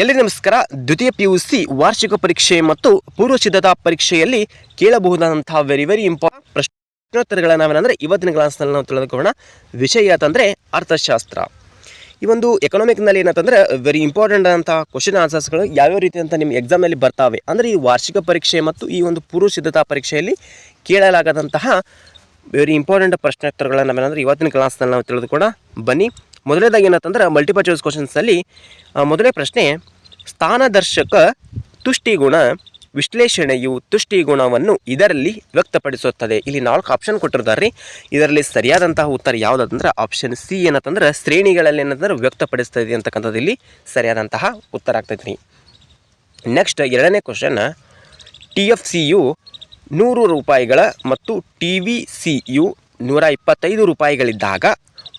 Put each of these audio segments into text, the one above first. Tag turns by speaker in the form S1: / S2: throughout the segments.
S1: ಎಲ್ಲರಿಗೂ ನಮಸ್ಕಾರ. ದ್ವಿತೀಯ PUC ವಾರ್ಷಿಕ ಪರೀಕ್ಷೆ ಮತ್ತು ಪೂರ್ವ ಸಿದ್ಧತಾ ಪರೀಕ್ಷೆಯಲ್ಲಿ ಕೇಳಬಹುದಾದಂತಹ ವೆರಿ ಇಂಪಾರ್ಟೆಂಟ್ ಪ್ರಶ್ನೋತ್ತರಗಳನ್ನು ನಾವೇನಂದರೆ ಇವತ್ತಿನ ಕ್ಲಾಸ್ನಲ್ಲಿ ನಾವು ತಿಳಿದುಕೊಳ್ಳೋಣ. ವಿಷಯ ಅಂತಂದರೆ ಅರ್ಥಶಾಸ್ತ್ರ. ಈ ಒಂದು ಎಕನಾಮಿಕ್ನಲ್ಲಿ ಏನಂತಂದರೆ ವೆರಿ ಇಂಪಾರ್ಟೆಂಟ್ ಅಂತ ಕ್ವಶನ್ ಆನ್ಸರ್ಸ್ಗಳು ಯಾವ್ಯಾವ ರೀತಿ ಅಂತ ನಿಮ್ಮ ಎಕ್ಸಾಮ್ನಲ್ಲಿ ಬರ್ತಾವೆ ಅಂದರೆ ಈ ವಾರ್ಷಿಕ ಪರೀಕ್ಷೆ ಮತ್ತು ಈ ಒಂದು ಪೂರ್ವ ಸಿದ್ಧತಾ ಪರೀಕ್ಷೆಯಲ್ಲಿ ಕೇಳಲಾಗದಂತಹ ವೆರಿ ಇಂಪಾರ್ಟೆಂಟ್ ಪ್ರಶ್ನೋತ್ತರಗಳನ್ನು ನಾವೇನಂದರೆ ಇವತ್ತಿನ ಕ್ಲಾಸ್ನಲ್ಲಿ ನಾವು ತಿಳಿದುಕೊಳ್ಳೋಣ. ಬನ್ನಿ. ಮೊದಲನೇದಾಗಿ ಏನಂತಂದ್ರೆ ಮಲ್ಟಿಪಲ್ ಚಾಯ್ಸ್ ಕ್ವಶನ್ಸಲ್ಲಿ ಮೊದಲನೇ ಪ್ರಶ್ನೆ, ಸ್ಥಾನದರ್ಶಕ ತುಷ್ಟಿಗುಣ ವಿಶ್ಲೇಷಣೆಯು ತುಷ್ಟಿಗುಣವನ್ನು ಇದರಲ್ಲಿ ವ್ಯಕ್ತಪಡಿಸುತ್ತದೆ. ಇಲ್ಲಿ 4 ಆಪ್ಷನ್ ಕೊಟ್ಟಿರ್ತಾರೆ. ಇದರಲ್ಲಿ ಸರಿಯಾದಂತಹ ಉತ್ತರ ಯಾವುದಂದ್ರೆ ಆಪ್ಷನ್ ಸಿ ಏನಂತಂದ್ರೆ ಶ್ರೇಣಿಗಳಲ್ಲಿ ಏನಂತಂದ್ರೆ ವ್ಯಕ್ತಪಡಿಸ್ತದೆ ಅಂತಕ್ಕಂಥದ್ದು ಇಲ್ಲಿ ಸರಿಯಾದಂತಹ ಉತ್ತರ ಆಗ್ತೈತಿ. ನೆಕ್ಸ್ಟ್ ಎರಡನೇ ಕ್ವಶನ್, TFCಯು 100 ರೂಪಾಯಿಗಳ ಮತ್ತು TVCಯು 125 ರೂಪಾಯಿಗಳಿದ್ದಾಗ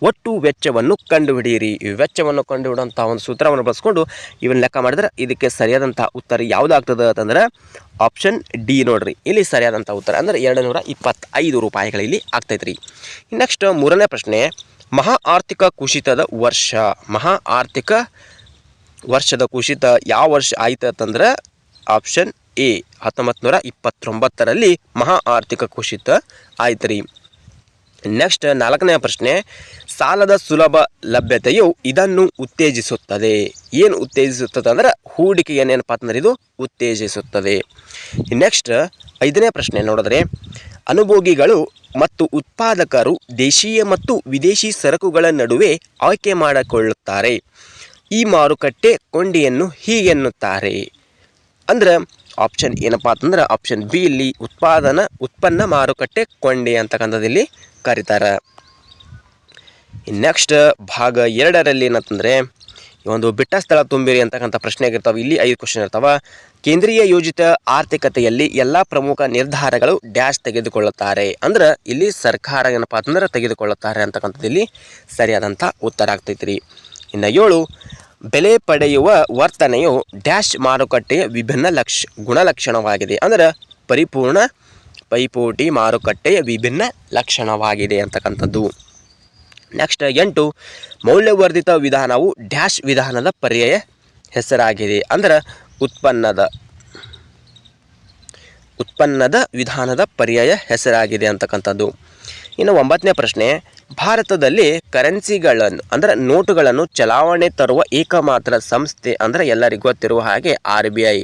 S1: ಒಟ್ಟು ವೆಚ್ಚವನ್ನು ಕಂಡುಹಿಡಿಯಿರಿ. ವೆಚ್ಚವನ್ನು ಕಂಡುಹಿಡುವಂಥ ಒಂದು ಸೂತ್ರವನ್ನು ಬಳಸ್ಕೊಂಡು ಇವನ್ನ ಲೆಕ್ಕ ಮಾಡಿದ್ರೆ ಇದಕ್ಕೆ ಸರಿಯಾದಂಥ ಉತ್ತರ ಯಾವುದಾಗ್ತದೆ ಅಂತಂದ್ರೆ ಆಪ್ಷನ್ ಡಿ ನೋಡ್ರಿ. ಇಲ್ಲಿ ಸರಿಯಾದಂಥ ಉತ್ತರ ಅಂದರೆ 225 ರೂಪಾಯಿಗಳು ಇಲ್ಲಿ ಆಗ್ತೈತ್ರಿ. ನೆಕ್ಸ್ಟ್ ಮೂರನೇ ಪ್ರಶ್ನೆ, ಮಹಾ ಆರ್ಥಿಕ ಕುಸಿತದ ವರ್ಷ. ಮಹಾ ಆರ್ಥಿಕ ವರ್ಷದ ಕುಸಿತ ಯಾವ ವರ್ಷ ಆಯ್ತು ಅಂತಂದ್ರೆ ಆಪ್ಷನ್ ಎ 1929ರಲ್ಲಿ ಮಹಾ ಆರ್ಥಿಕ ಕುಸಿತ ಆಯ್ತು ರೀ. ನೆಕ್ಸ್ಟ್ ನಾಲ್ಕನೇ ಪ್ರಶ್ನೆ, ಸಾಲದ ಸುಲಭ ಲಭ್ಯತೆಯು ಇದನ್ನು ಉತ್ತೇಜಿಸುತ್ತದೆ. ಏನು ಉತ್ತೇಜಿಸುತ್ತದೆ ಅಂದರೆ ಹೂಡಿಕೆಯನ್ನು ಏನಪ್ಪ ಅಂತಂದ್ರೆ ಇದು ಉತ್ತೇಜಿಸುತ್ತದೆ. ನೆಕ್ಸ್ಟ್ ಐದನೇ ಪ್ರಶ್ನೆ ನೋಡಿದ್ರೆ, ಅನುಭೋಗಿಗಳು ಮತ್ತು ಉತ್ಪಾದಕರು ದೇಶೀಯ ಮತ್ತು ವಿದೇಶಿ ಸರಕುಗಳ ನಡುವೆ ಆಯ್ಕೆ ಮಾಡಿಕೊಳ್ಳುತ್ತಾರೆ. ಈ ಮಾರುಕಟ್ಟೆ ಕೊಂಡಿಯನ್ನು ಹೀಗೆನ್ನುತ್ತಾರೆ. ಅಂದ್ರೆ ಆಪ್ಷನ್ ಏನಪ್ಪ ಅಂತಂದ್ರೆ ಆಪ್ಷನ್ ಬಿ ಇಲ್ಲಿ ಉತ್ಪನ್ನ ಮಾರುಕಟ್ಟೆ ಕೊಂಡಿ ಅಂತಕ್ಕಂಥದ್ದು ಇಲ್ಲಿ ಕರೀತಾರೆ. ನೆಕ್ಸ್ಟ್ ಭಾಗ 2ರಲ್ಲಿ ಏನಂತಂದರೆ ಒಂದು ಬಿಟ್ಟ ಸ್ಥಳ ತುಂಬಿರಿ ಅಂತಕ್ಕಂಥ ಪ್ರಶ್ನೆ ಆಗಿರ್ತಾವೆ. ಇಲ್ಲಿ 5 ಕ್ವಶನ್ ಇರ್ತಾವೆ. ಕೇಂದ್ರೀಯ ಯೋಜಿತ ಆರ್ಥಿಕತೆಯಲ್ಲಿ ಎಲ್ಲ ಪ್ರಮುಖ ನಿರ್ಧಾರಗಳು ಡ್ಯಾಶ್ ತೆಗೆದುಕೊಳ್ಳುತ್ತಾರೆ. ಅಂದ್ರೆ ಇಲ್ಲಿ ಸರ್ಕಾರ ಏನಪ್ಪ ಅಂತಂದ್ರೆ ತೆಗೆದುಕೊಳ್ಳುತ್ತಾರೆ ಅಂತಕ್ಕಂಥದ್ದು ಇಲ್ಲಿ ಸರಿಯಾದಂಥ ಉತ್ತರ ಆಗ್ತೈತಿ ರೀ. ಇನ್ನು 7, ಬೆಲೆ ಪಡೆಯುವ ವರ್ತನೆಯು ಡ್ಯಾಶ್ ಮಾರುಕಟ್ಟೆಯ ವಿಭಿನ್ನ ಗುಣಲಕ್ಷಣವಾಗಿದೆ. ಅಂದರೆ ಪರಿಪೂರ್ಣ ಪೈಪೋಟಿ ಮಾರುಕಟ್ಟೆಯ ವಿಭಿನ್ನ ಲಕ್ಷಣವಾಗಿದೆ ಅಂತಕ್ಕಂಥದ್ದು. ನೆಕ್ಸ್ಟ್ 8, ಮೌಲ್ಯವರ್ಧಿತ ವಿಧಾನವು ಡ್ಯಾಶ್ ವಿಧಾನದ ಪರ್ಯಾಯ ಹೆಸರಾಗಿದೆ. ಅಂದರೆ ಉತ್ಪನ್ನದ ವಿಧಾನದ ಪರ್ಯಾಯ ಹೆಸರಾಗಿದೆ ಅಂತಕ್ಕಂಥದ್ದು. ಇನ್ನು 9ನೇ ಪ್ರಶ್ನೆ, ಭಾರತದಲ್ಲಿ ಕರೆನ್ಸಿಗಳನ್ನು ಅಂದರೆ ನೋಟುಗಳನ್ನು ಚಲಾವಣೆ ತರುವ ಏಕಮಾತ್ರ ಸಂಸ್ಥೆ ಅಂದರೆ ಎಲ್ಲರಿಗೂ ಗೊತ್ತಿರುವ ಹಾಗೆ RBI,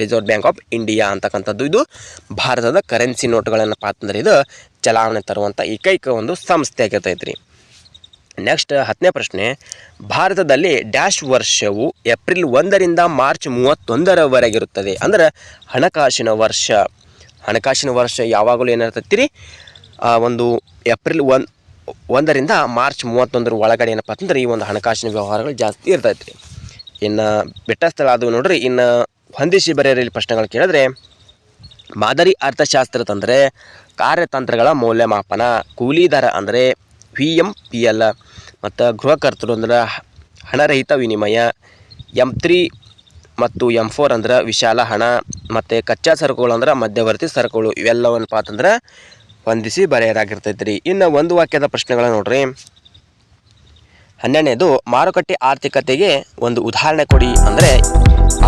S1: reserve bank of India ಅಂತಕ್ಕಂಥದ್ದು. ಇದು ಭಾರತದ ಕರೆನ್ಸಿ ನೋಟುಗಳನ್ನು ಪಾತಂದ್ರೆ ಇದು ಚಲಾವಣೆ ತರುವಂಥ ಏಕೈಕ ಒಂದು ಸಂಸ್ಥೆ ಆಗಿರ್ತೈತ್ರಿ. ನೆಕ್ಸ್ಟ್ 10ನೇ ಪ್ರಶ್ನೆ, ಭಾರತದಲ್ಲಿ ಡ್ಯಾಶ್ ವರ್ಷವು ಏಪ್ರಿಲ್ 1ರಿಂದ ಮಾರ್ಚ್ 31ರವರೆಗಿರುತ್ತದೆ. ಅಂದರೆ ಹಣಕಾಸಿನ ವರ್ಷ ಯಾವಾಗಲೂ ಏನಿರ್ತೈತಿ ಒಂದು ಏಪ್ರಿಲ್ 1ರಿಂದ ಮಾರ್ಚ್ 31 ಒಳಗಡೆ ಏನಪ್ಪ ಅಂತಂದ್ರೆ ಈ ಒಂದು ಹಣಕಾಸಿನ ವ್ಯವಹಾರಗಳು ಜಾಸ್ತಿ ಇರ್ತೈತ್ರಿ. ಇನ್ನು ಬೆಟ್ಟ ಸ್ಥಳ ಅದು ನೋಡ್ರಿ. ಇನ್ನು ಹೊಂದಿಸಿ ಬರೆಯರಲ್ಲಿ ಪ್ರಶ್ನೆಗಳು ಕೇಳಿದ್ರೆ, ಮಾದರಿ ಅರ್ಥಶಾಸ್ತ್ರ ತಂದರೆ ಕಾರ್ಯತಂತ್ರಗಳ ಮೌಲ್ಯಮಾಪನ, ಕೂಲಿ ದರ ಅಂದರೆ VMPL, ಮತ್ತು ಗೃಹಕರ್ತರು ಅಂದ್ರೆ ಹಣರಹಿತ ವಿನಿಮಯ, M3 ಮತ್ತು M4 ಅಂದ್ರೆ ವಿಶಾಲ ಹಣ, ಮತ್ತು ಕಚ್ಚಾ ಸರಕುಗಳು ಅಂದ್ರೆ ಮಧ್ಯವರ್ತಿ ಸರಕುಗಳು. ಇವೆಲ್ಲವನ್ನಪ್ಪ ಅಂತಂದ್ರೆ ಹೊಂದಿಸಿ ಬರೆಯಲಾಗಿರ್ತೈತೆ ರೀ. ಇನ್ನು ಒಂದು ವಾಕ್ಯದ ಪ್ರಶ್ನೆಗಳು ನೋಡ್ರಿ. 12ನೇದು, ಮಾರುಕಟ್ಟೆ ಆರ್ಥಿಕತೆಗೆ ಒಂದು ಉದಾಹರಣೆ ಕೊಡಿ. ಅಂದರೆ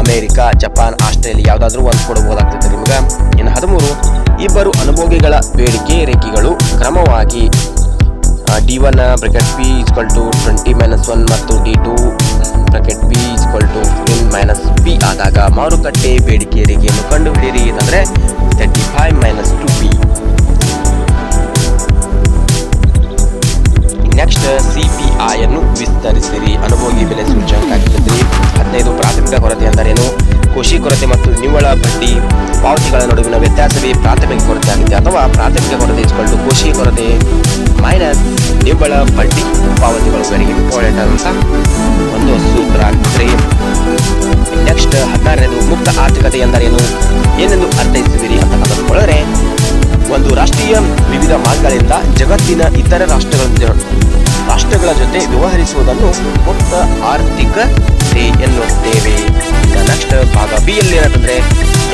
S1: ಅಮೇರಿಕಾ, ಜಪಾನ್, ಆಸ್ಟ್ರೇಲಿಯಾ ಯಾವುದಾದ್ರೂ ಒಂದು ಕೊಡಬಹುದಾಗ್ತೈತೆ ನಿಮ್ಗೆ. ಇನ್ನು 13, ಇಬ್ಬರು ಅನುಭೋಗಿಗಳ ಬೇಡಿಕೆ ರೇಖೆಗಳು ಕ್ರಮವಾಗಿ D1 ಬ್ರಾಕೆಟ್ P = 20 - 1 ಮತ್ತು D2 ಬ್ರಾಕೆಟ್ P = 10 - P ಆದಾಗ ಮಾರುಕಟ್ಟೆ ಬೇಡಿಕೆ ರೇಖೆಯನ್ನು ಕಂಡುಹಿಡಿಯಿರಿ. ಅಂದರೆ 35 - 2P. ನೆಕ್ಸ್ಟ್ CPI ಅನ್ನು ವಿಸ್ತರಿಸಿರಿ. ಅನುಭೋಗಿ ಬೆಲೆ ಸೂಚ್ಯಂಕ ಆಗಿರ್ತದೆ. 15, ಪ್ರಾಥಮಿಕ ಕೊರತೆ ಎಂದರೇನು? ಕೃಷಿ ಕೊರತೆ ಮತ್ತು ನಿವ್ವಳ ಬಡ್ಡಿ ಪಾವತಿಗಳ ನಡುವಿನ ವ್ಯತ್ಯಾಸವೇ ಪ್ರಾಥಮಿಕ ಕೊರತೆ ಆಗಿದೆ. ಅಥವಾ ಪ್ರಾಥಮಿಕ ಕೊರತೆ = ಕೃಷಿ ಕೊರತೆ ಮೈನಸ್ ನಿವ್ವಳ ಬಡ್ಡಿ ಪಾವತಿಗಳು. ವೆರಿ ಇಂಪಾರ್ಟೆಂಟ್ ಅಂತ ಒಂದು ಸೂತ್ರ ಆಗ್ತದೆ. ನೆಕ್ಸ್ಟ್ 16ನೇದು, ಮುಕ್ತ ಆರ್ಥಿಕತೆ ಎಂದರೇನು? ಏನೆಂದು ಅರ್ಥೈಸುವಿರಿ ಅಂತ ಕಂಡುಕೊಂಡ್ರೆ, ಒಂದು ರಾಷ್ಟ್ರೀಯ ವಿವಿಧ ಮಾರ್ಗಗಳಿಂದ ಜಗತ್ತಿನ ಇತರ ರಾಷ್ಟ್ರಗಳ ಜೊತೆ ವ್ಯವಹರಿಸುವುದನ್ನು ಮುಕ್ತ ಆರ್ಥಿಕತೆ ಎನ್ನುತ್ತೇವೆ. ನೆಕ್ಸ್ಟ್ ಭಾಗ ಬಿ ಯಲ್ಲಿ ಏನಂತಂದರೆ,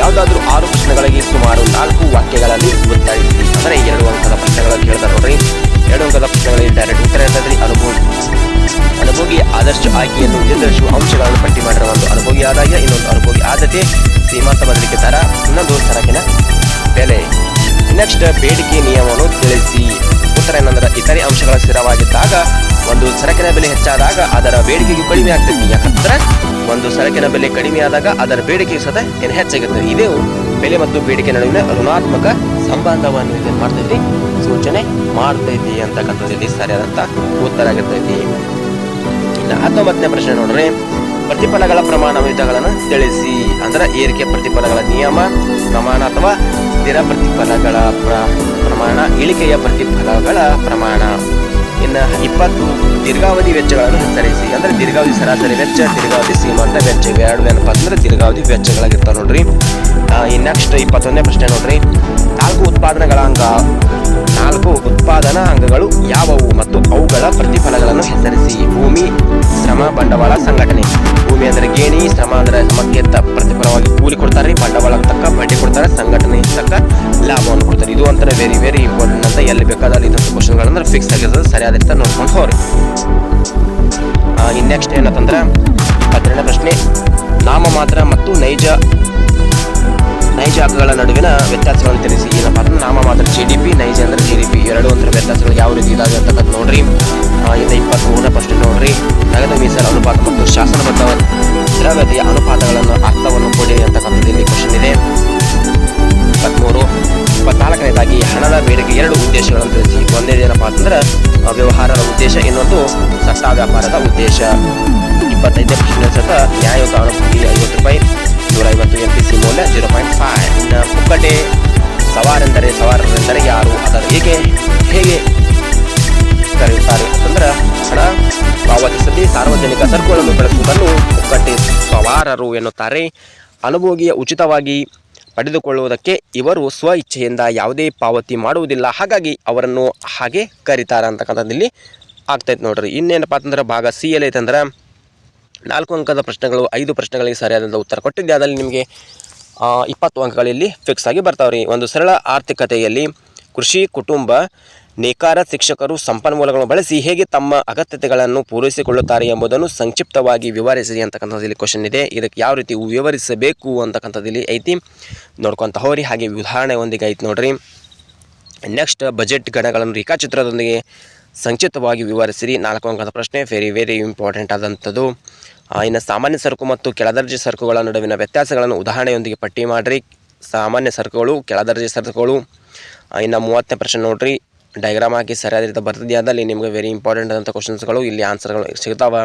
S1: ಯಾವುದಾದ್ರೂ 6 ಪ್ರಶ್ನೆಗಳಿಗೆ ಸುಮಾರು 4 ವಾಕ್ಯಗಳಲ್ಲಿ ಉತ್ತರಿಸಿ. ಅಂದರೆ 2 ಅಂಕದ ಪ್ರಶ್ನೆಗಳು ಕೇಳ್ತಾರೆ ನೋಡ್ರಿ. 2 ಅಂಕದ ಪ್ರಶ್ನೆಗಳಲ್ಲಿ ಡೈರೆಕ್ಟ್ ಉತ್ತರ ಇರ್ತದೆ. ಅನುಭೋಗಿ ಆದರ್ಶ ಆಯ್ಕೆಯನ್ನು ನಿರ್ಧರಿಸುವ ಅಂಶಗಳನ್ನು ಪಟ್ಟಿ ಮಾಡಿರುವ ಒಂದು ಅನುಭೋಗಿ ಆದಾಯ, ಇನ್ನೊಂದು ಅನುಭೋಗಿ ಆದ್ಯತೆ, ಸೀಮಾಂತ ಬದಲಿಕೆ ದರ, ಇನ್ನೊಂದು ಸರಕಿನ ಬೆಲೆ. ನೆಕ್ಸ್ಟ್ ಬೇಡಿಕೆ ನಿಯಮವನ್ನು ತಿಳಿಸಿ. ಉತ್ತರ ಏನಂದ್ರೆ ಇತರೆ ಅಂಶಗಳ ಸ್ಥಿರವಾಗಿದ್ದಾಗ ಒಂದು ಸರಕಿನ ಬೆಲೆ ಹೆಚ್ಚಾದಾಗ ಅದರ ಬೇಡಿಕೆಯು ಕಡಿಮೆ ಆಗ್ತೈತಿ. ಯಾಕಂದ್ರೆ ಒಂದು ಸರಕಿನ ಬೆಲೆ ಕಡಿಮೆ ಆದಾಗ ಅದರ ಬೇಡಿಕೆಯು ಸತ ಏನು ಹೆಚ್ಚಾಗಿರ್ತದೆ. ಇದೇ ಬೆಲೆ ಮತ್ತು ಬೇಡಿಕೆ ನಡುವಿನ ಋಣಾತ್ಮಕ ಸಂಬಂಧವನ್ನು ಇದೇನು ಮಾಡ್ತೈತಿ, ಸೂಚನೆ ಮಾಡ್ತೈತಿ ಅಂತಕ್ಕಂಥದ್ದು ಇಲ್ಲಿ ಸರಿಯಾದಂತ ಉತ್ತರ ಆಗಿರ್ತೈತಿ. ಇನ್ನು 19ನೇ ಪ್ರಶ್ನೆ ನೋಡ್ರಿ, ಪ್ರತಿಫಲಗಳ ಪ್ರಮಾಣ ಮಿತಿಗಳನ್ನು ತಿಳಿಸಿ. ಅಂದ್ರೆ ಏರಿಕೆ ಪ್ರತಿಫಲಗಳ ನಿಯಮ, ಪ್ರಮಾಣ ಅಥವಾ ಸ್ಥಿರ ಪ್ರತಿಫಲಗಳ ಪ್ರಮಾಣ, ಇಳಿಕೆಯ ಪ್ರತಿಫಲಗಳ ಪ್ರಮಾಣ. ಇನ್ನು 20 ದೀರ್ಘಾವಧಿ ವೆಚ್ಚಗಳನ್ನು ಹೆಸರಿಸಿ. ಅಂದ್ರೆ ದೀರ್ಘಾವಧಿ ಸರಾಸರಿ ವೆಚ್ಚ, ದೀರ್ಘಾವಧಿ ಸೀಮಾಂತ ವೆಚ್ಚ, ಇವೆರಡು ಏನಪ್ಪಾ ಅಂದ್ರೆ ದೀರ್ಘಾವಧಿ ವೆಚ್ಚಗಳಾಗಿರ್ತಾವ ನೋಡ್ರಿ. ನೆಕ್ಸ್ಟ್ 21ನೇ ಪ್ರಶ್ನೆ ನೋಡ್ರಿ, 4 ಉತ್ಪಾದನಾ ಅಂಗಗಳು ಯಾವುವು ಮತ್ತು ಅವುಗಳ ಪ್ರತಿಫಲಗಳನ್ನು ಹೆಸರಿಸಿ. ಭೂಮಿ, ಶ್ರಮ, ಬಂಡವಾಳ, ಸಂಘಟನೆ. ಭೂಮಿ ಅಂದ್ರೆ ಗೇಣಿ, ಶ್ರಮ ಅಂದ್ರೆ ಶ್ರಮಕ್ಕೆ ಪ್ರತಿಫಲವಾಗಿ ಕೂಲಿ ಕೊಡ್ತಾರೆ, ಬಂಡವಾಳ ತಕ್ಕ ಬಡ್ಡಿ ಕೊಡ್ತಾರೆ, ಸಂಘಟನೆ ತಕ್ಕ ಲಾಭವನ್ನು ಕೊಡ್ತಾರೆ. ಇದು ಅಂತಾರೆ ವೆರಿ ವೆರಿ ಇಂಪಾರ್ಟೆಂಟ್ ಅಂತ ಎಲ್ಲಿ ಬೇಕಾದಲ್ಲಿ ಇದಂತ ಕ್ವಶನ್ಗಳಂದ್ರೆ ಫಿಕ್ಸ್ ಆಗಿರ್ತದೆ, ಸರಿಯಾದ ನೋಡ್ಕೊಂಡು ಹೋಗ್ರಿ. ಇನ್ನು ನೆಕ್ಸ್ಟ್ ಏನಂತಂದ್ರೆ 22ನೇ ಪ್ರಶ್ನೆ, ನಾಮಮಾತ್ರ ಮತ್ತು ನೈಜ ಅಂಕಗಳ ನಡುವಿನ ವ್ಯತ್ಯಾಸಗಳನ್ನು ತಿಳಿಸಿ. ಏನಪ್ಪಾ ಅಂದ್ರೆ ನಾಮಮಾತ್ರ GDP, ನೈಜ ಅಂದ್ರೆ GDP, ಎರಡು ಒಂಥರ ವ್ಯತ್ಯಾಸಗಳು ಯಾವ ರೀತಿ ಇದಾವೆ ಅಂತಕ್ಕಂಥ ನೋಡ್ರಿ. ಇನ್ನು 23ನೇ ಪ್ರಶ್ನೆ ನೋಡ್ರಿ, ನಗದು ಮೀಸಲು ಅನುಪಾತ ಮತ್ತು ಶಾಸನಬದ್ಧ ದ್ರವ್ಯತೆಯ ಅನುಪಾತಗಳನ್ನು ಅರ್ಥವನ್ನು ಕೊಡಿ ಅಂತಕ್ಕಂಥದ್ದು ಇಲ್ಲಿ ಕ್ವಶನ್ ಇದೆ. 24ನೇದಾಗಿ ಹಣದ ಬೇಡಿಕೆ 2 ಉದ್ದೇಶಗಳನ್ನು ತಿಳಿಸಿ. ಒಂದೇನಪ್ಪಾ ಅಂತಂದ್ರೆ ವ್ಯವಹಾರದ ಉದ್ದೇಶ, ಇನ್ನೊಂದು ಸಟ್ಟ ವ್ಯಾಪಾರದ ಉದ್ದೇಶ. 25ನೇ ಪ್ರಶ್ನೆ ಸತ ನ್ಯಾಯಯುತ ಅನುಭೂತಿ ₹50, 150 MPC ಮೌಲ್ಯ 0.5. ಇನ್ನು ಪುಕ್ಕಟೆ ಸವಾರರೆಂದರೆ ಯಾರು, ಅದರ ಹೇಗೆ ಕರೆಯುತ್ತಾರೆ ಅಂತಂದ್ರೆ ಹಣ ಪಾವತಿಸದೆ ಸಾರ್ವಜನಿಕ ಸರಕುಗಳನ್ನು ಬಳಸುವುದನ್ನು ಪುಕ್ಕಟೆ ಸವಾರರು ಎನ್ನುತ್ತಾರೆ. ಅನುಭೋಗಿಯ ಉಚಿತವಾಗಿ ಪಡೆದುಕೊಳ್ಳುವುದಕ್ಕೆ ಇವರು ಸ್ವ ಇಚ್ಛೆಯಿಂದ ಯಾವುದೇ ಪಾವತಿ ಮಾಡುವುದಿಲ್ಲ, ಹಾಗಾಗಿ ಅವರನ್ನು ಹಾಗೆ ಕರೀತಾರೆ ಅಂತಕ್ಕಂಥದ್ದು ಇಲ್ಲಿ ಆಗ್ತೈತೆ ನೋಡ್ರಿ. ಇನ್ನೇನಪ್ಪ ಅಂತಂದ್ರೆ ಭಾಗ C ಯಲ್ಲಿ ಐತಂದ್ರೆ 4 ಅಂಕದ ಪ್ರಶ್ನೆಗಳು, 5 ಪ್ರಶ್ನೆಗಳಿಗೆ ಸರಿಯಾದ ಉತ್ತರ ಕೊಟ್ಟಿದ್ದೆ. ಅದರಲ್ಲಿ ನಿಮಗೆ 20 ಅಂಕಗಳಲ್ಲಿ ಫಿಕ್ಸ್ ಆಗಿ ಬರ್ತಾವ್ರಿ. ಒಂದು ಸರಳ ಆರ್ಥಿಕತೆಯಲ್ಲಿ ಕೃಷಿ ಕುಟುಂಬ ನೇಕಾರ ಶಿಕ್ಷಕರು ಸಂಪನ್ಮೂಲಗಳನ್ನು ಬಳಸಿ ಹೇಗೆ ತಮ್ಮ ಅಗತ್ಯತೆಗಳನ್ನು ಪೂರೈಸಿಕೊಳ್ಳುತ್ತಾರೆ ಎಂಬುದನ್ನು ಸಂಕ್ಷಿಪ್ತವಾಗಿ ವಿವರಿಸಿ ಅಂತಕ್ಕಂಥದ್ದು ಇಲ್ಲಿ ಕ್ವಶನ್ ಇದೆ. ಇದಕ್ಕೆ ಯಾವ ರೀತಿ ವಿವರಿಸಬೇಕು ಅಂತಕ್ಕಂಥದ್ದು ಇಲ್ಲಿ ಐತಿ, ನೋಡ್ಕೊತ ಹೋಗ್ರಿ. ಹಾಗೆ ಉದಾಹರಣೆ ಒಂದಿಗೆ ಐತಿ ನೋಡ್ರಿ. ನೆಕ್ಸ್ಟ್ ಬಜೆಟ್ ಗಣಗಳನ್ನು ರೇಖಾಚಿತ್ರದೊಂದಿಗೆ ಸಂಕ್ಷಿಪ್ತವಾಗಿ ವಿವರಿಸಿರಿ. 4 ಅಂಕದ ಪ್ರಶ್ನೆ, ವೆರಿ ವೆರಿ ಇಂಪಾರ್ಟೆಂಟ್ ಆದಂಥದ್ದು. ಇನ್ನು ಸಾಮಾನ್ಯ ಸರಕು ಮತ್ತು ಕೆಳದರ್ಜೆ ಸರಕುಗಳ ನಡುವಿನ ವ್ಯತ್ಯಾಸಗಳನ್ನು ಉದಾಹರಣೆಯೊಂದಿಗೆ ಪಟ್ಟಿ ಮಾಡಿರಿ. ಸಾಮಾನ್ಯ ಸರಕುಗಳು, ಕೆಳದರ್ಜೆ ಸರಕುಗಳು. ಇನ್ನು 30ನೇ ಪ್ರಶ್ನೆ ನೋಡ್ರಿ, ಡಯಾಗ್ರಾಮ್ ಹಾಕಿ ಸರಿಯಾದ ರೀತಿ ಬರ್ತದೆಯಾದಲ್ಲಿ ನಿಮಗೆ ವೆರಿ ಇಂಪಾರ್ಟೆಂಟ್ ಆದಂಥ ಕ್ವಶನ್ಸ್ಗಳು ಇಲ್ಲಿ ಆನ್ಸರ್ಗಳು ಸಿಗ್ತಾವೆ.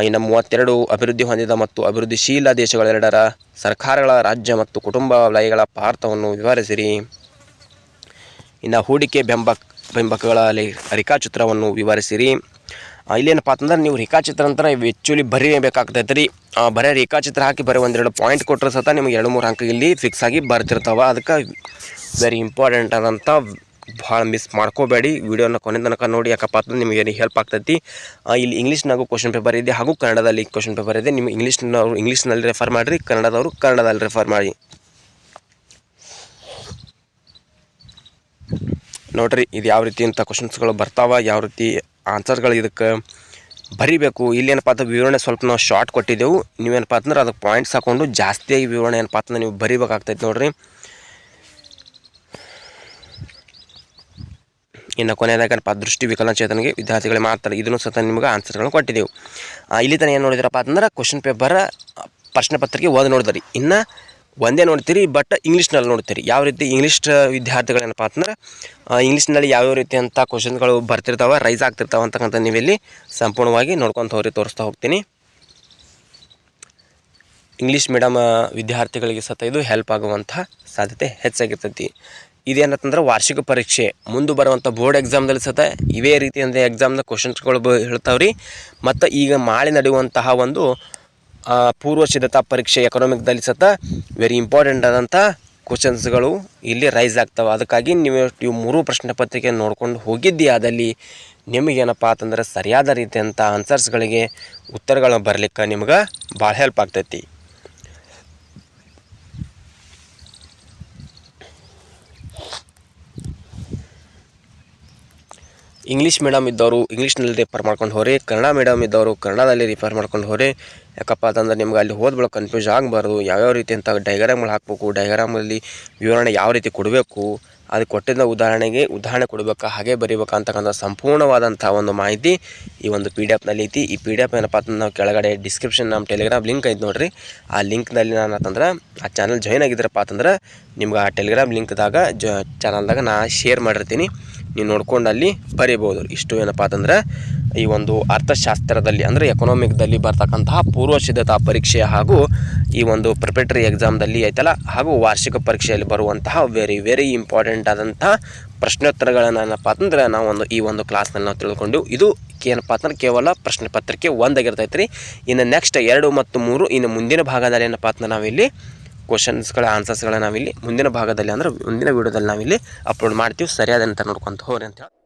S1: ಇನ್ನು 32 ಅಭಿವೃದ್ಧಿ ಹೊಂದಿದ ಮತ್ತು ಅಭಿವೃದ್ಧಿಶೀಲ ದೇಶಗಳೆರಡರ ಸರ್ಕಾರಗಳ ರಾಜ್ಯ ಮತ್ತು ಕುಟುಂಬ ವಲಯಗಳ ಪಾತ್ರವನ್ನು ವಿವರಿಸಿರಿ. ಇನ್ನು ಹೂಡಿಕೆ ಬೆಂಬಕಗಳ ರೇಖಾಚಿತ್ರವನ್ನು ವಿವರಿಸಿರಿ. ಇಲ್ಲೇನಪ್ಪ ಅಂತಂದ್ರೆ ನೀವು ರೇಖಾಚಿತ್ರ ಅಂತ ಆ್ಯಕ್ಚುಲಿ ಬರೀಬೇಕಾಗ್ತೈತೆ ರೀ. ಬರೀ ರೇಖಾಚಿತ್ರ ಹಾಕಿ ಬರೀ 1-2 ಪಾಯಿಂಟ್ ಕೊಟ್ಟರೆ ಸತ ನಿಮಗೆ 2-3 ಅಂಕ ಇಲ್ಲಿ ಫಿಕ್ಸ್ ಆಗಿ ಬರ್ತಿರ್ತಾವೆ. ಅದಕ್ಕೆ ವೆರಿ ಇಂಪಾರ್ಟೆಂಟ್ ಆದಂಥ ಭಾಳ ಮಿಸ್ ಮಾಡ್ಕೋಬೇಡಿ. ವಿಡಿಯೋನ ಕೊನೆ ತನಕ ನೋಡಿ, ಯಾಕಪ್ಪ ಅಂತಂದ್ರೆ ನಿಮಗೆ ಹೆಲ್ಪ್ ಆಗ್ತೈತಿ. ಇಲ್ಲಿ ಇಂಗ್ಲೀಷ್ನಾಗೂ ಕ್ವಶನ್ ಪೇಪರ್ ಇದೆ ಹಾಗೂ ಕನ್ನಡದಲ್ಲಿ ಕ್ವಶನ್ ಪೇಪರ್ ಇದೆ. ನೀವು ಇಂಗ್ಲೀಷ್ನಲ್ಲಿ ರೆಫರ್ ಮಾಡಿರಿ, ಕನ್ನಡದವರು ಕನ್ನಡದಲ್ಲಿ ರೆಫರ್ ಮಾಡಿ ನೋಡ್ರಿ. ಇದು ಯಾವ ರೀತಿ ಅಂತ ಕ್ವಶನ್ಸ್ಗಳು ಬರ್ತಾವ, ಯಾವ ರೀತಿ ಆನ್ಸರ್ಗಳು ಇದಕ್ಕೆ ಬರಿಬೇಕು. ಇಲ್ಲೇನಪ್ಪ ಅಂತ ವಿವರಣೆ ಸ್ವಲ್ಪ ನಾವು ಶಾರ್ಟ್ ಕೊಟ್ಟಿದ್ದೆವು. ನೀವೇನಪ್ಪ ಅಂತಂದ್ರೆ ಅದಕ್ಕೆ ಪಾಯಿಂಟ್ಸ್ ಹಾಕ್ಕೊಂಡು ಜಾಸ್ತಿಯಾಗಿ ವಿವರಣೆ ಏನಪ್ಪ ಅಂತಂದ್ರೆ ನೀವು ಬರಿಬೇಕಾಗ್ತೈತೆ ನೋಡ್ರಿ. ಇನ್ನು ಕೊನೆಯದಾಗಪ್ಪ ದೃಷ್ಟಿ ವಿಕಲಚೇತನಿಗೆ ವಿದ್ಯಾರ್ಥಿಗಳಿಗೆ ಮಾತ್ರ, ಇದನ್ನು ಸಹ ನಿಮ್ಗೆ ಆನ್ಸರ್ಗಳನ್ನು ಕೊಟ್ಟಿದ್ದೆವು. ಇಲ್ಲಿ ತನಕ ಏನು ನೋಡಿದ್ರಪ್ಪ ಅಂತಂದ್ರೆ ಕ್ವಶನ್ ಪೇಪರ್ ಪ್ರಶ್ನೆ ಪತ್ರಿಕೆ ಓದಿ ನೋಡಿದ್ರಿ. ಇನ್ನು ಒಂದೇ ನೋಡ್ತೀರಿ, ಬಟ್ ಇಂಗ್ಲೀಷ್ನಲ್ಲಿ ನೋಡ್ತೀರಿ. ಯಾವ ರೀತಿ ಇಂಗ್ಲೀಷ್ ವಿದ್ಯಾರ್ಥಿಗಳೇನಪ್ಪ ಅಂತಂದ್ರೆ ಇಂಗ್ಲೀಷ್ನಲ್ಲಿ ಯಾವ್ಯಾವ ರೀತಿ ಅಂತ ಕ್ವಶನ್ಸ್ಗಳು ಬರ್ತಿರ್ತಾವೆ, ರೈಸ್ ಆಗ್ತಿರ್ತಾವೆ ಅಂತಕ್ಕಂಥ ನೀವಿಲ್ಲಿ ಸಂಪೂರ್ಣವಾಗಿ ನೋಡ್ಕೊತ ಹೋಗ್ರಿ, ತೋರಿಸ್ತಾ ಹೋಗ್ತೀನಿ. ಇಂಗ್ಲೀಷ್ ಮೀಡಿಯಮ್ ವಿದ್ಯಾರ್ಥಿಗಳಿಗೆ ಸತ ಇದು ಹೆಲ್ಪ್ ಆಗುವಂಥ ಸಾಧ್ಯತೆ ಹೆಚ್ಚಾಗಿರ್ತೈತಿ. ಇದೇನಂತಂದ್ರೆ ವಾರ್ಷಿಕ ಪರೀಕ್ಷೆ ಮುಂದೆ ಬರುವಂಥ ಬೋರ್ಡ್ ಎಕ್ಸಾಮ್ದಲ್ಲಿ ಸತ ಇವೇ ರೀತಿಯಿಂದ ಎಕ್ಸಾಮ್ನ ಕ್ವಶನ್ಸ್ಗಳು ಹೇಳ್ತಾವ್ರಿ. ಮತ್ತು ಈಗ ನಾಳೆ ನಡೆಯುವಂತಹ ಒಂದು ಪೂರ್ವ ಸಿದ್ಧತಾ ಪರೀಕ್ಷೆ ಎಕನಾಮಿಕ್ದಲ್ಲಿ ಸತ ವೆರಿ ಇಂಪಾರ್ಟೆಂಟ್ ಆದಂಥ ಕ್ವಶನ್ಸ್ಗಳು ಇಲ್ಲಿ ರೈಸ್ ಆಗ್ತವೆ. ಅದಕ್ಕಾಗಿ ನೀವು ಇವು 3 ಪ್ರಶ್ನೆ ಪತ್ರಿಕೆ ನೋಡ್ಕೊಂಡು ಹೋಗಿದ್ದೀಯಾದಲ್ಲಿ ನಿಮಗೇನಪ್ಪ ಅಂತಂದ್ರೆ ಸರಿಯಾದ ರೀತಿಯಂಥ ಆನ್ಸರ್ಸ್ಗಳಿಗೆ ಉತ್ತರಗಳನ್ನ ಬರಲಿಕ್ಕೆ ನಿಮ್ಗೆ ಭಾಳ ಹೆಲ್ಪ್ ಆಗ್ತೈತಿ. ಇಂಗ್ಲೀಷ್ ಮೀಡಿಯಮ್ ಇದ್ದವರು ಇಂಗ್ಲೀಷ್ನಲ್ಲಿ ರಿಫರ್ ಮಾಡ್ಕೊಂಡು ಹೋರಿ, ಕನ್ನಡ ಮೀಡಿಯಮ್ ಇದ್ದವರು ಕನ್ನಡದಲ್ಲಿ ರಿಫರ್ ಮಾಡ್ಕೊಂಡು ಹೋರಿ. ಯಾಕಪ್ಪ ಅಂತಂದ್ರೆ ನಿಮ್ಗೆ ಅಲ್ಲಿ ಹೋದ್ಬಳಕ ಕನ್ಫ್ಯೂಸ್ ಆಗಬಾರ್ದು. ಯಾವ್ಯಾವ ರೀತಿ ಅಂತ ಡೈಗ್ರಾಮ್ಗಳು ಹಾಕಬೇಕು, ಡೈಗ್ರಾಮಲ್ಲಿ ವಿವರಣೆ ಯಾವ ರೀತಿ ಕೊಡಬೇಕು, ಅದು ಕೊಟ್ಟಿದ್ದ ಉದಾಹರಣೆ ಕೊಡಬೇಕಾ, ಹಾಗೆ ಬರೀಬೇಕಾ ಅಂತಕ್ಕಂಥ ಸಂಪೂರ್ಣವಾದಂಥ ಒಂದು ಮಾಹಿತಿ ಈ ಒಂದು PDF ನಲ್ಲಿ ಐತಿ. ಈ PDF ಏನಪ್ಪ ಅಂತಂದ್ರೆ ನಾವು ಕೆಳಗಡೆ ಡಿಸ್ಕ್ರಿಪ್ಷನ್ ನಮ್ಮ ಟೆಲಿಗ್ರಾಮ್ ಲಿಂಕ್ ಐತೆ ನೋಡಿರಿ. ಆ ಲಿಂಕ್ನಲ್ಲಿ ನಾನು ಅಂತಂದ್ರೆ ಆ ಚಾನಲ್ ಜಾಯ್ನ್ ಆಗಿದ್ರಪ್ಪ ಅಂತಂದ್ರೆ ನಿಮ್ಗೆ ಆ ಟೆಲಿಗ್ರಾಮ್ ಲಿಂಕ್ದಾಗ ಚಾನಲ್ದಾಗ ನಾ ಶೇರ್ ಮಾಡಿರ್ತೀನಿ, ನೀವು ನೋಡ್ಕೊಂಡು ಅಲ್ಲಿ ಬರೀಬೋದು. ಇಷ್ಟು ಏನಪ್ಪ ಅಂತಂದ್ರೆ ಈ ಒಂದು ಅರ್ಥಶಾಸ್ತ್ರದಲ್ಲಿ ಅಂದರೆ ಎಕನಾಮಿಕ್ದಲ್ಲಿ ಬರ್ತಕ್ಕಂತಹ ಪೂರ್ವ ಸಿದ್ಧತಾ ಪರೀಕ್ಷೆ ಹಾಗೂ ಈ ಒಂದು ಪ್ರಿಪರೇಟರಿ ಎಕ್ಸಾಮ್ದಲ್ಲಿ ಐತಲ್ಲ ಹಾಗೂ ವಾರ್ಷಿಕ ಪರೀಕ್ಷೆಯಲ್ಲಿ ಬರುವಂತಹ ವೆರಿ ಇಂಪಾರ್ಟೆಂಟ್ ಆದಂತಹ ಪ್ರಶ್ನೋತ್ತರಗಳನ್ನು ಏನಪ್ಪ ಅಂತಂದ್ರೆ ನಾವು ಈ ಒಂದು ಕ್ಲಾಸ್ನಲ್ಲಿ ನಾವು ತಿಳ್ಕೊಂಡು ಇದು ಏನಪ್ಪ ಅಂತಂದ್ರೆ ಕೇವಲ ಪ್ರಶ್ನೆ ಪತ್ರಿಕೆ 1 ಆಗಿರ್ತೈತೆ ರೀ. ಇನ್ನು ನೆಕ್ಸ್ಟ್ 2 ಮತ್ತು 3 ಇನ್ನು ಮುಂದಿನ ಭಾಗದಲ್ಲಿ ಏನಪ್ಪ ಅಂತಂದ್ರೆ ನಾವಿಲ್ಲಿ ಕ್ವಶನ್ಸ್ಗಳ ಆನ್ಸರ್ಸ್ಗಳ ನಾವಿಲ್ಲಿ ಮುಂದಿನ ಭಾಗದಲ್ಲಿ ಅಂದರೆ ಮುಂದಿನ ವೀಡಿಯೋದಲ್ಲಿ ನಾವಿಲ್ಲಿ ಅಪ್ಲೋಡ್ ಮಾಡ್ತೀವಿ. ಸರಿಯಾದಂತ ನೋಡ್ಕೊಂತ ಹೋಗ್ರಿ ಅಂತ ಹೇಳಿ